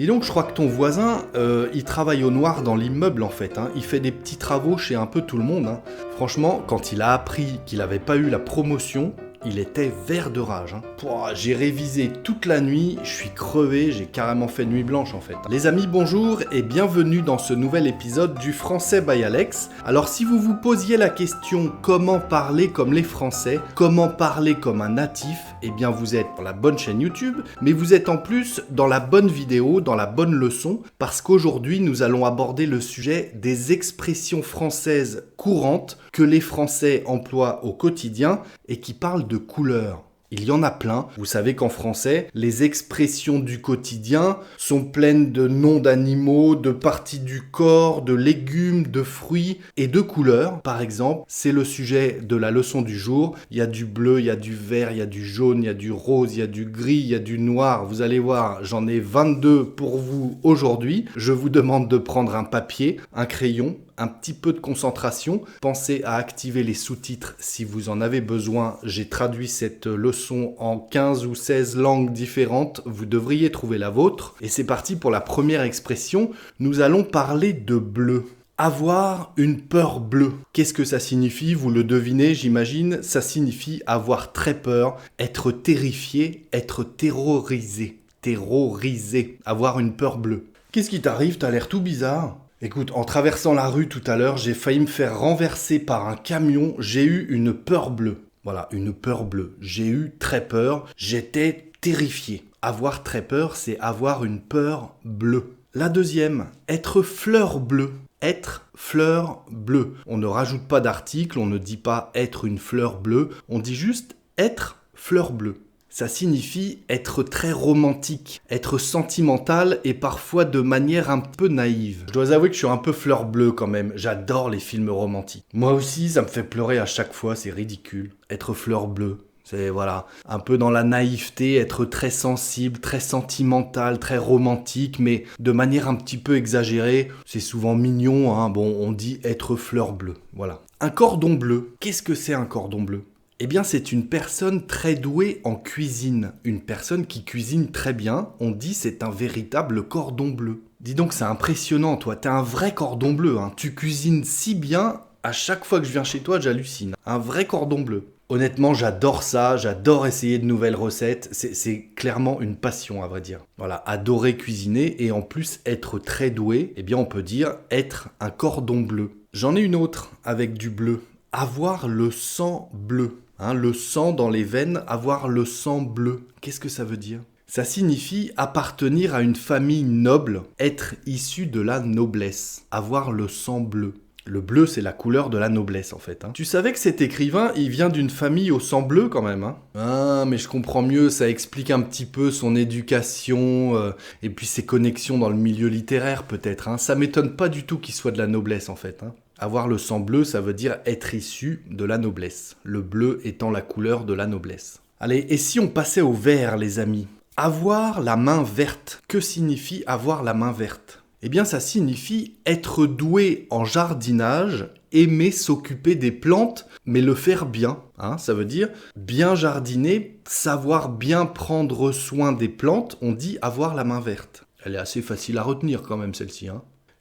Dis donc, je crois que ton voisin, il travaille au noir dans l'immeuble en fait. Il fait des petits travaux chez un peu tout le monde. Franchement, quand il a appris qu'il n'avait pas eu la promotion, il était vert de rage. Pouah, j'ai révisé toute la nuit, je suis crevé, j'ai carrément fait nuit blanche en fait. Les amis, bonjour et bienvenue dans ce nouvel épisode du Français by Alex. Alors si vous vous posiez la question comment parler comme les Français, comment parler comme un natif, eh bien vous êtes dans la bonne chaîne YouTube, mais vous êtes en plus dans la bonne vidéo, dans la bonne leçon, parce qu'aujourd'hui nous allons aborder le sujet des expressions françaises courantes que les Français emploient au quotidien et qui parlent de couleurs. Il y en a plein. Vous savez qu'en français, les expressions du quotidien sont pleines de noms d'animaux, de parties du corps, de légumes, de fruits et de couleurs. Par exemple, c'est le sujet de la leçon du jour. Il y a du bleu, il y a du vert, il y a du jaune, il y a du rose, il y a du gris, il y a du noir. Vous allez voir, j'en ai 22 pour vous aujourd'hui. Je vous demande de prendre un papier, un crayon, un petit peu de concentration. Pensez à activer les sous-titres si vous en avez besoin. J'ai traduit cette leçon en 15 ou 16 langues différentes. Vous devriez trouver la vôtre. Et c'est parti pour la première expression. Nous allons parler de bleu. Avoir une peur bleue. Qu'est-ce que ça signifie? Vous le devinez, j'imagine. Ça signifie avoir très peur, être terrifié, être terrorisé. Terrorisé. Avoir une peur bleue. Qu'est-ce qui t'arrive? T'as l'air tout bizarre. Écoute, en traversant la rue tout à l'heure, j'ai failli me faire renverser par un camion. J'ai eu une peur bleue. Voilà, une peur bleue. J'ai eu très peur. J'étais terrifié. Avoir très peur, c'est avoir une peur bleue. La deuxième, être fleur bleue. Être fleur bleue. On ne rajoute pas d'article, on ne dit pas être une fleur bleue. On dit juste être fleur bleue. Ça signifie être très romantique, être sentimental et parfois de manière un peu naïve. Je dois avouer que je suis un peu fleur bleue quand même, j'adore les films romantiques. Moi aussi, ça me fait pleurer à chaque fois, c'est ridicule. Être fleur bleue, c'est voilà, un peu dans la naïveté, être très sensible, très sentimental, très romantique, mais de manière un petit peu exagérée. C'est souvent mignon, Bon, on dit être fleur bleue, voilà. Un cordon bleu, qu'est-ce que c'est un cordon bleu ? Eh bien, c'est une personne très douée en cuisine. Une personne qui cuisine très bien, on dit c'est un véritable cordon bleu. Dis donc, c'est impressionnant, toi, t'es un vrai cordon bleu. Tu cuisines si bien, à chaque fois que je viens chez toi, j'hallucine. Un vrai cordon bleu. Honnêtement, j'adore ça, j'adore essayer de nouvelles recettes. C'est clairement une passion, à vrai dire. Voilà, adorer cuisiner et en plus être très doué, eh bien, on peut dire être un cordon bleu. J'en ai une autre avec du bleu. Avoir le sang bleu. Le sang dans les veines, avoir le sang bleu. Qu'est-ce que ça veut dire? Ça signifie appartenir à une famille noble, être issu de la noblesse, avoir le sang bleu. Le bleu, c'est la couleur de la noblesse en fait. Tu savais que cet écrivain, il vient d'une famille au sang bleu quand même. Mais je comprends mieux, ça explique un petit peu son éducation et puis ses connexions dans le milieu littéraire peut-être. Ça m'étonne pas du tout qu'il soit de la noblesse en fait. Avoir le sang bleu, ça veut dire être issu de la noblesse. Le bleu étant la couleur de la noblesse. Allez, et si on passait au vert, les amis? Avoir la main verte. Que signifie avoir la main verte? Eh bien, ça signifie être doué en jardinage, aimer s'occuper des plantes, mais le faire bien. Ça veut dire bien jardiner, savoir bien prendre soin des plantes, on dit avoir la main verte. Elle est assez facile à retenir quand même, celle-ci.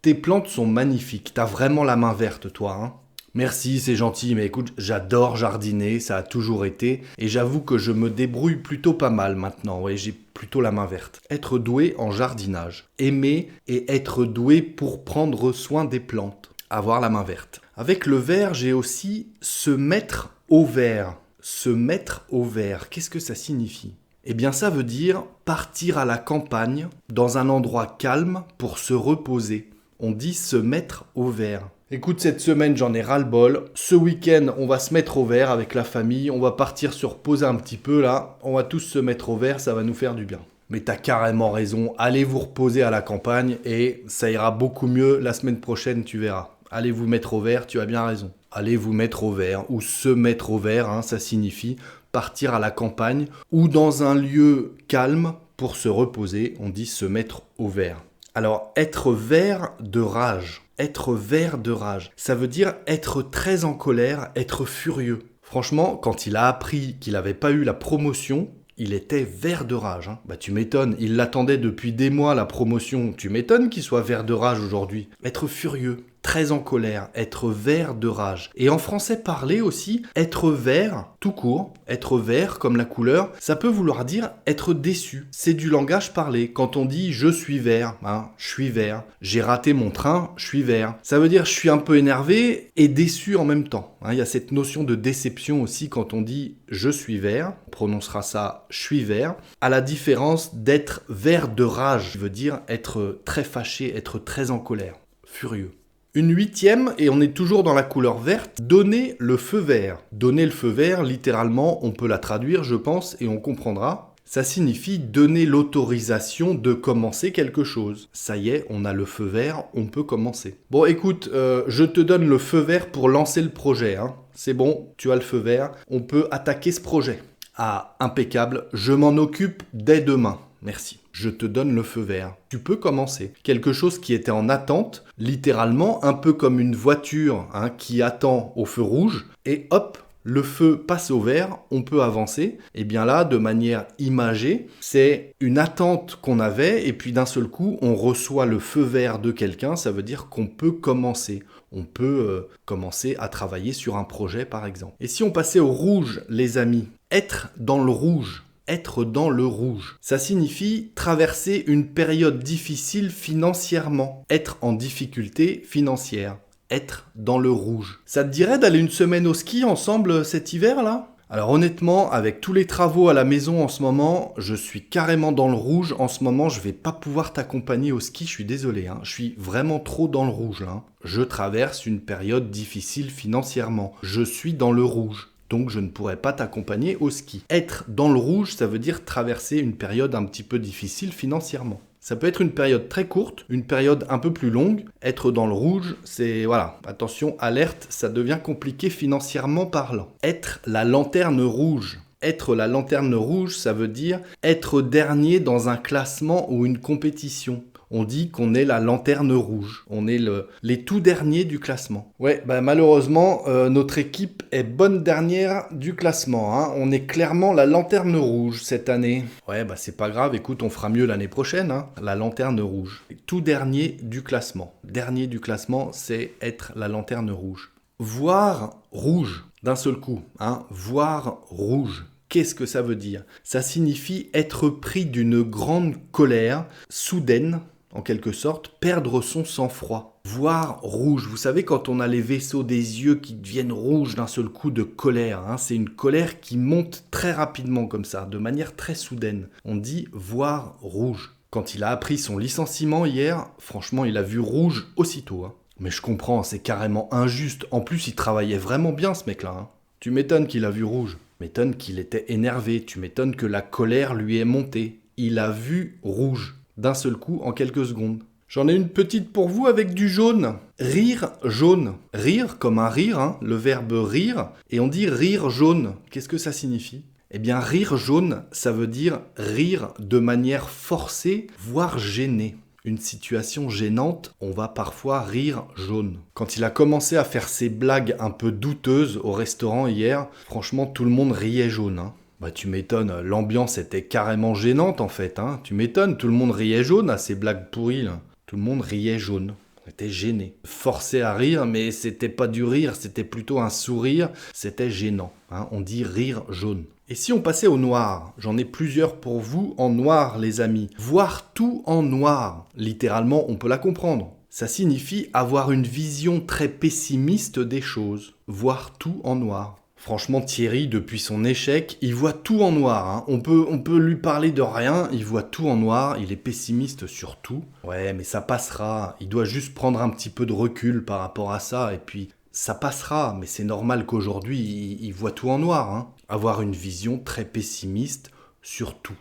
Tes plantes sont magnifiques, t'as vraiment la main verte toi. Merci, c'est gentil, mais écoute, j'adore jardiner, ça a toujours été, et j'avoue que je me débrouille plutôt pas mal maintenant, j'ai plutôt la main verte. Être doué en jardinage, aimer et être doué pour prendre soin des plantes, avoir la main verte. Avec le vert, j'ai aussi se mettre au vert. Se mettre au vert, qu'est-ce que ça signifie ? Eh bien ça veut dire partir à la campagne, dans un endroit calme pour se reposer. On dit se mettre au vert. Écoute, cette semaine, j'en ai ras-le-bol. Ce week-end, on va se mettre au vert avec la famille. On va partir se reposer un petit peu là. On va tous se mettre au vert, ça va nous faire du bien. Mais t'as carrément raison. Allez vous reposer à la campagne et ça ira beaucoup mieux la semaine prochaine, tu verras. Allez vous mettre au vert, tu as bien raison. Allez vous mettre au vert ou se mettre au vert, ça signifie partir à la campagne ou dans un lieu calme pour se reposer. On dit se mettre au vert. Alors, être vert de rage. Être vert de rage. Ça veut dire être très en colère, être furieux. Franchement, quand il a appris qu'il n'avait pas eu la promotion, il était vert de rage. Hein. Bah tu m'étonnes, il l'attendait depuis des mois la promotion. Tu m'étonnes qu'il soit vert de rage aujourd'hui. Être furieux, très en colère, être vert de rage. Et en français parlé aussi, être vert, tout court, être vert comme la couleur, ça peut vouloir dire être déçu. C'est du langage parlé. Quand on dit je suis vert, hein, je suis vert, j'ai raté mon train, je suis vert. Ça veut dire je suis un peu énervé et déçu en même temps. Hein, il y a cette notion de déception aussi quand on dit je suis vert, on prononcera ça je suis vert, à la différence d'être vert de rage, qui veut dire être très fâché, être très en colère, furieux. Une 8e, et on est toujours dans la couleur verte, donner le feu vert. Donner le feu vert, littéralement, on peut la traduire, je pense, et on comprendra. Ça signifie donner l'autorisation de commencer quelque chose. Ça y est, on a le feu vert, on peut commencer. Bon, écoute, je te donne le feu vert pour lancer le projet. Hein. C'est bon, tu as le feu vert, on peut attaquer ce projet. Ah, impeccable, je m'en occupe dès demain. Merci. Je te donne le feu vert. Tu peux commencer. Quelque chose qui était en attente, littéralement, un peu comme une voiture qui attend au feu rouge, et hop, le feu passe au vert, on peut avancer. Et bien là, de manière imagée, c'est une attente qu'on avait, et puis d'un seul coup, on reçoit le feu vert de quelqu'un, ça veut dire qu'on peut commencer. On peut commencer à travailler sur un projet, par exemple. Et si on passait au rouge, les amis, être dans le rouge. Être dans le rouge. Ça signifie traverser une période difficile financièrement. Être en difficulté financière. Être dans le rouge. Ça te dirait d'aller une semaine au ski ensemble cet hiver là ? Alors honnêtement, avec tous les travaux à la maison en ce moment, je suis carrément dans le rouge. En ce moment, je vais pas pouvoir t'accompagner au ski, je suis désolé. Je suis vraiment trop dans le rouge là. Je traverse une période difficile financièrement. Je suis dans le rouge. Donc je ne pourrais pas t'accompagner au ski. Être dans le rouge, ça veut dire traverser une période un petit peu difficile financièrement. Ça peut être une période très courte, une période un peu plus longue. Être dans le rouge, c'est, voilà, attention, alerte, ça devient compliqué financièrement parlant. Être la lanterne rouge. Être la lanterne rouge, ça veut dire être dernier dans un classement ou une compétition. On dit qu'on est la lanterne rouge. On est les tout derniers du classement. Ouais, malheureusement, notre équipe est bonne dernière du classement. On est clairement la lanterne rouge cette année. Ouais, c'est pas grave, écoute, on fera mieux l'année prochaine. La lanterne rouge. Tout dernier du classement. Dernier du classement, c'est être la lanterne rouge. Voir rouge, d'un seul coup. Voir rouge. Qu'est-ce que ça veut dire ? Ça signifie être pris d'une grande colère, soudaine, en quelque sorte, perdre son sang-froid. Voir rouge. Vous savez, quand on a les vaisseaux des yeux qui deviennent rouges d'un seul coup de colère, c'est une colère qui monte très rapidement comme ça, de manière très soudaine. On dit voir rouge. Quand il a appris son licenciement hier, franchement, il a vu rouge aussitôt. Mais je comprends, c'est carrément injuste. En plus, il travaillait vraiment bien, ce mec-là. Tu m'étonnes qu'il a vu rouge. M'étonne qu'il était énervé. Tu m'étonnes que la colère lui est montée. Il a vu rouge. D'un seul coup, en quelques secondes. J'en ai une petite pour vous avec du jaune. Rire jaune. Rire comme un rire, le verbe rire. Et on dit rire jaune. Qu'est-ce que ça signifie ? Eh bien, rire jaune, ça veut dire rire de manière forcée, voire gênée. Une situation gênante, on va parfois rire jaune. Quand il a commencé à faire ses blagues un peu douteuses au restaurant hier, franchement, tout le monde riait jaune. Tu m'étonnes, l'ambiance était carrément gênante en fait. Tu m'étonnes, tout le monde riait jaune à ces blagues pourries là. Tout le monde riait jaune. On était gêné. Forcé à rire, mais c'était pas du rire, c'était plutôt un sourire. C'était gênant. On dit rire jaune. Et si on passait au noir ? J'en ai plusieurs pour vous en noir, les amis. Voir tout en noir. Littéralement, on peut la comprendre. Ça signifie avoir une vision très pessimiste des choses. Voir tout en noir. Franchement, Thierry, depuis son échec, il voit tout en noir. On peut lui parler de rien, il voit tout en noir, il est pessimiste sur tout. Ouais, mais ça passera. Il doit juste prendre un petit peu de recul par rapport à ça, et puis ça passera. Mais c'est normal qu'aujourd'hui, il voit tout en noir. Avoir une vision très pessimiste sur tout.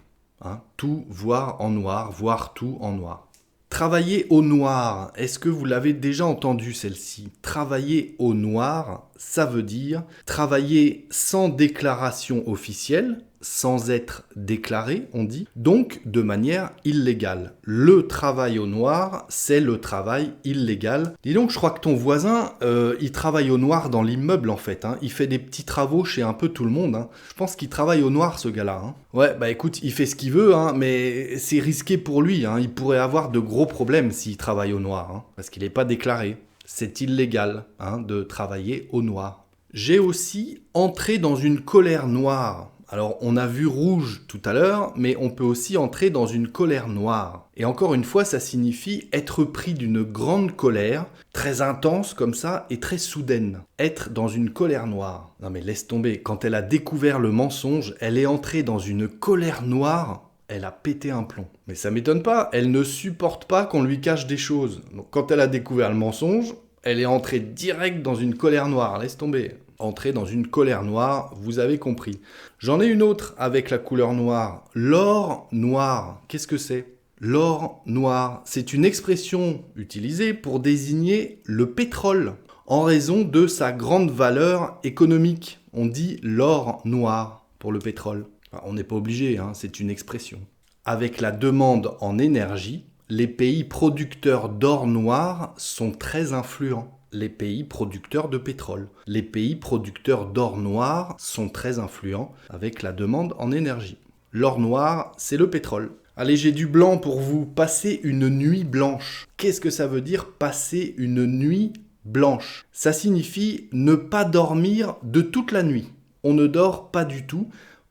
Tout voir en noir, voir tout en noir. Travailler au noir, est-ce que vous l'avez déjà entendu celle-ci ? Travailler au noir, ça veut dire travailler sans déclaration officielle, sans être déclaré, on dit, donc de manière illégale. Le travail au noir, c'est le travail illégal. Dis donc, je crois que ton voisin, il travaille au noir dans l'immeuble en fait. Il fait des petits travaux chez un peu tout le monde. Je pense qu'il travaille au noir ce gars-là. Ouais, bah écoute, il fait ce qu'il veut, mais c'est risqué pour lui. Il pourrait avoir de gros problèmes s'il travaille au noir, parce qu'il n'est pas déclaré. C'est illégal de travailler au noir. J'ai aussi entré dans une colère noire. Alors, on a vu rouge tout à l'heure, mais on peut aussi entrer dans une colère noire. Et encore une fois, ça signifie être pris d'une grande colère, très intense comme ça, et très soudaine. Être dans une colère noire. Non mais laisse tomber, quand elle a découvert le mensonge, elle est entrée dans une colère noire, elle a pété un plomb. Mais ça m'étonne pas, elle ne supporte pas qu'on lui cache des choses. Donc quand elle a découvert le mensonge, elle est entrée direct dans une colère noire, laisse tomber. Entrer dans une colère noire, vous avez compris. J'en ai une autre avec la couleur noire. L'or noir, qu'est-ce que c'est ? L'or noir, c'est une expression utilisée pour désigner le pétrole en raison de sa grande valeur économique. On dit l'or noir pour le pétrole. Enfin, on n'est pas obligé, c'est une expression. Avec la demande en énergie, les pays producteurs d'or noir sont très influents. Les pays producteurs de pétrole. Les pays producteurs d'or noir sont très influents avec la demande en énergie. L'or noir, c'est le pétrole. Allez, j'ai du blanc pour vous. Passer une nuit blanche. Qu'est-ce que ça veut dire passer une nuit blanche ? Ça signifie ne pas dormir de toute la nuit. On ne dort pas du tout.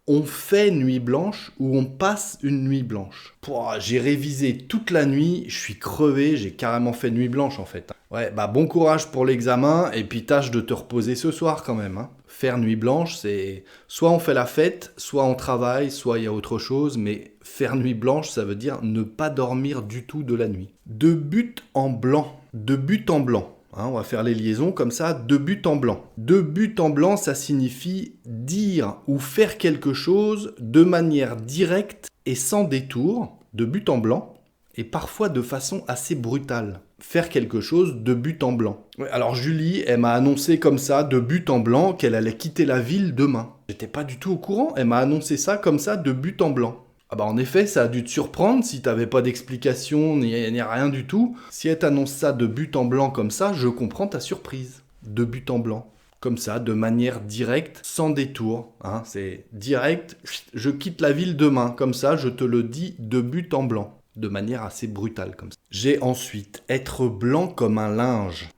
On fait nuit blanche ou on passe une nuit blanche. J'ai révisé toute la nuit, je suis crevé, j'ai carrément fait nuit blanche en fait. Ouais, bon courage pour l'examen et puis tâche de te reposer ce soir quand même. Faire nuit blanche, c'est soit on fait la fête, soit on travaille, soit il y a autre chose, mais faire nuit blanche, ça veut dire ne pas dormir du tout de la nuit. De but en blanc, de but en blanc. On va faire les liaisons comme ça, de but en blanc. De but en blanc, ça signifie dire ou faire quelque chose de manière directe et sans détour, de but en blanc, et parfois de façon assez brutale. Faire quelque chose de but en blanc. Alors Julie, elle m'a annoncé comme ça, de but en blanc, qu'elle allait quitter la ville demain. J'étais pas du tout au courant, elle m'a annoncé ça comme ça, de but en blanc. En effet, ça a dû te surprendre si t'avais pas d'explication ni rien du tout. Si elle t'annonce ça de but en blanc comme ça, je comprends ta surprise. De but en blanc. Comme ça, de manière directe, sans détour. C'est direct, je quitte la ville demain. Comme ça, je te le dis de but en blanc. De manière assez brutale comme ça. J'ai ensuite être blanc comme un linge.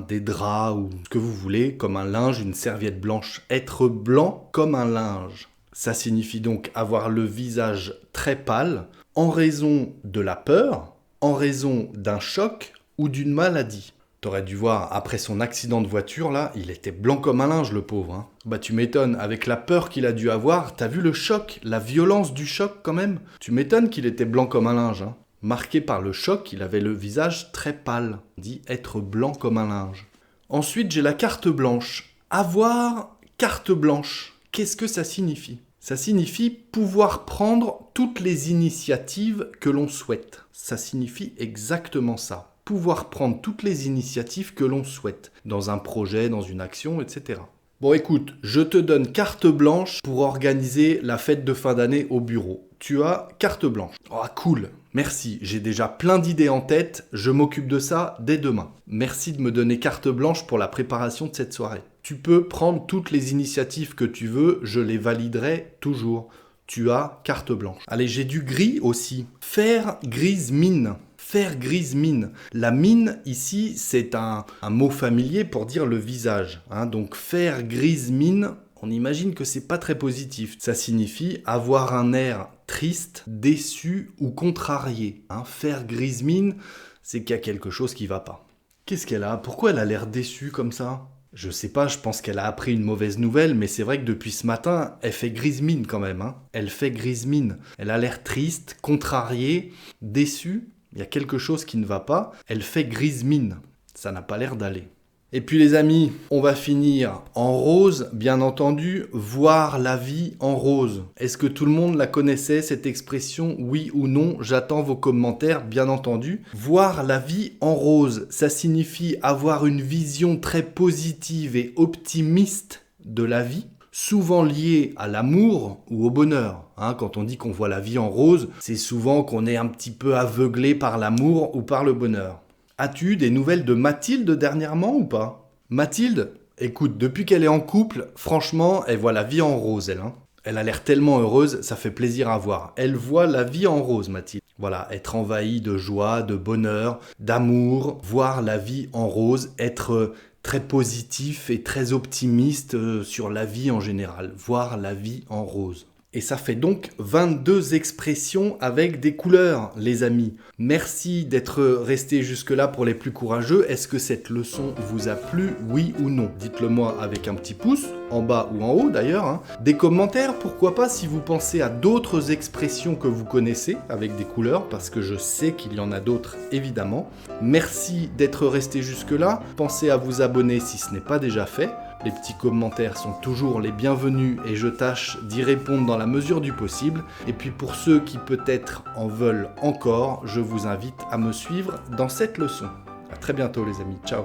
Des draps ou ce que vous voulez, comme un linge, une serviette blanche. Être blanc comme un linge. Ça signifie donc avoir le visage très pâle en raison de la peur, en raison d'un choc ou d'une maladie. T'aurais dû voir, après son accident de voiture, là, il était blanc comme un linge, le pauvre. Tu m'étonnes, avec la peur qu'il a dû avoir, t'as vu le choc, la violence du choc quand même ? Tu m'étonnes qu'il était blanc comme un linge. Marqué par le choc, il avait le visage très pâle. On dit être blanc comme un linge. Ensuite, j'ai la carte blanche. Avoir carte blanche. Qu'est-ce que ça signifie ? Ça signifie pouvoir prendre toutes les initiatives que l'on souhaite. Ça signifie exactement ça. Pouvoir prendre toutes les initiatives que l'on souhaite. Dans un projet, dans une action, etc. Bon écoute, je te donne carte blanche pour organiser la fête de fin d'année au bureau. Tu as carte blanche. Oh cool, merci, j'ai déjà plein d'idées en tête, je m'occupe de ça dès demain. Merci de me donner carte blanche pour la préparation de cette soirée. Tu peux prendre toutes les initiatives que tu veux, je les validerai toujours. Tu as carte blanche. Allez, j'ai du gris aussi. Faire grise mine. Faire grise mine. La mine, ici, c'est un mot familier pour dire le visage. Donc, faire grise mine, on imagine que c'est pas très positif. Ça signifie avoir un air triste, déçu ou contrarié. Faire grise mine, c'est qu'il y a quelque chose qui va pas. Qu'est-ce qu'elle a ? Pourquoi elle a l'air déçue comme ça ? Je sais pas, je pense qu'elle a appris une mauvaise nouvelle, mais c'est vrai que depuis ce matin, elle fait grise mine quand même. Elle fait grise mine. Elle a l'air triste, contrariée, déçue. Il y a quelque chose qui ne va pas. Elle fait grise mine. Ça n'a pas l'air d'aller. Et puis les amis, on va finir en rose, bien entendu, voir la vie en rose. Est-ce que tout le monde la connaissait, cette expression, oui ou non ? J'attends vos commentaires, bien entendu. Voir la vie en rose, ça signifie avoir une vision très positive et optimiste de la vie. souvent liées à l'amour ou au bonheur. Quand on dit qu'on voit la vie en rose, c'est souvent qu'on est un petit peu aveuglé par l'amour ou par le bonheur. As-tu eu des nouvelles de Mathilde dernièrement ou pas? Mathilde, écoute, depuis qu'elle est en couple, franchement, elle voit la vie en rose, elle. Elle a l'air tellement heureuse, ça fait plaisir à voir. Elle voit la vie en rose, Mathilde. Voilà, être envahie de joie, de bonheur, d'amour, voir la vie en rose, être très positif et très optimiste sur la vie en général, voir la vie en rose. Et ça fait donc 22 expressions avec des couleurs, les amis. Merci d'être restés jusque-là pour les plus courageux. Est-ce que cette leçon vous a plu, oui ou non? Dites-le moi avec un petit pouce, en bas ou en haut d'ailleurs. Des commentaires, pourquoi pas, si vous pensez à d'autres expressions que vous connaissez avec des couleurs, parce que je sais qu'il y en a d'autres évidemment. Merci d'être restés jusque-là. Pensez à vous abonner si ce n'est pas déjà fait. Les petits commentaires sont toujours les bienvenus et je tâche d'y répondre dans la mesure du possible. Et puis pour ceux qui peut-être en veulent encore, je vous invite à me suivre dans cette leçon. À très bientôt les amis, ciao.